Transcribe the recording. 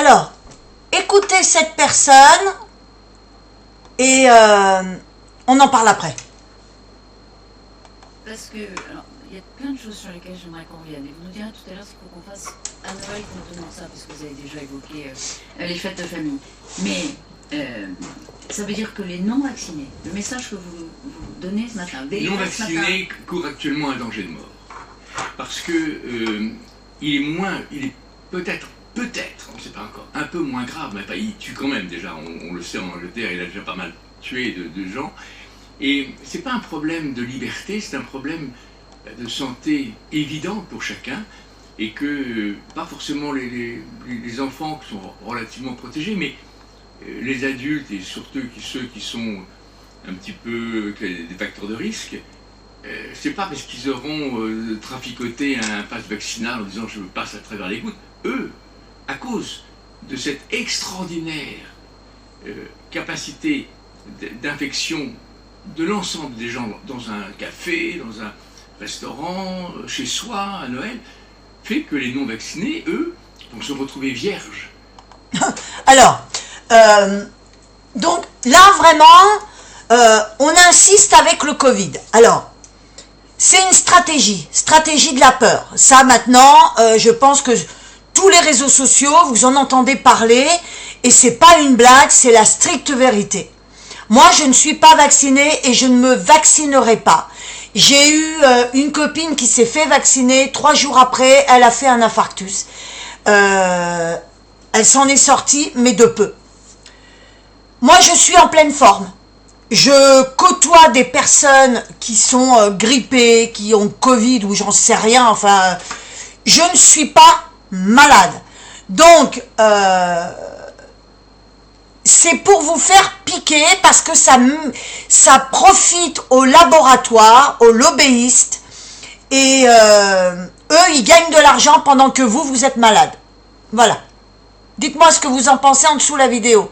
Alors, écoutez cette personne et on en parle après. Parce que, alors, il y a plein de choses sur lesquelles j'aimerais qu'on revienne. Et vous nous direz tout à l'heure ce qu'il faut qu'on fasse à Noël compte de ça, parce que vous avez déjà évoqué les fêtes de famille. Mais ça veut dire que les non-vaccinés, le message que vous donnez ce matin... Les non-vaccinés courent actuellement un danger de mort. Parce que il est peut-être, on ne sait pas encore, un peu moins grave, mais il tue quand même déjà, on le sait en Angleterre, il a déjà pas mal tué de gens. Et c'est pas un problème de liberté, c'est un problème de santé évident pour chacun, et que pas forcément les enfants qui sont relativement protégés, mais les adultes et surtout ceux qui sont un petit peu des facteurs de risque, c'est pas parce qu'ils auront traficoté un pass vaccinal en disant je passe à travers les gouttes. Eux, à cause de cette extraordinaire capacité d'infection de l'ensemble des gens dans un café, dans un restaurant, chez soi, à Noël, fait que les non-vaccinés, eux, vont se retrouver vierges. Alors, donc là vraiment, on insiste avec le Covid. Alors, c'est une stratégie de la peur. Ça maintenant, je pense que tous les réseaux sociaux, vous en entendez parler, et c'est pas une blague, c'est la stricte vérité. Moi, je ne suis pas vaccinée et je ne me vaccinerai pas. J'ai eu une copine qui s'est fait vacciner, 3 jours après, elle a fait un infarctus. Elle s'en est sortie, mais de peu. Moi, je suis en pleine forme. Je côtoie des personnes qui sont grippées, qui ont Covid ou j'en sais rien. Enfin, je ne suis pas malade. Donc, c'est pour vous faire piquer parce que ça profite aux laboratoires, aux lobbyistes, et eux, ils gagnent de l'argent pendant que vous êtes malade. Voilà. Dites-moi ce que vous en pensez en dessous de la vidéo.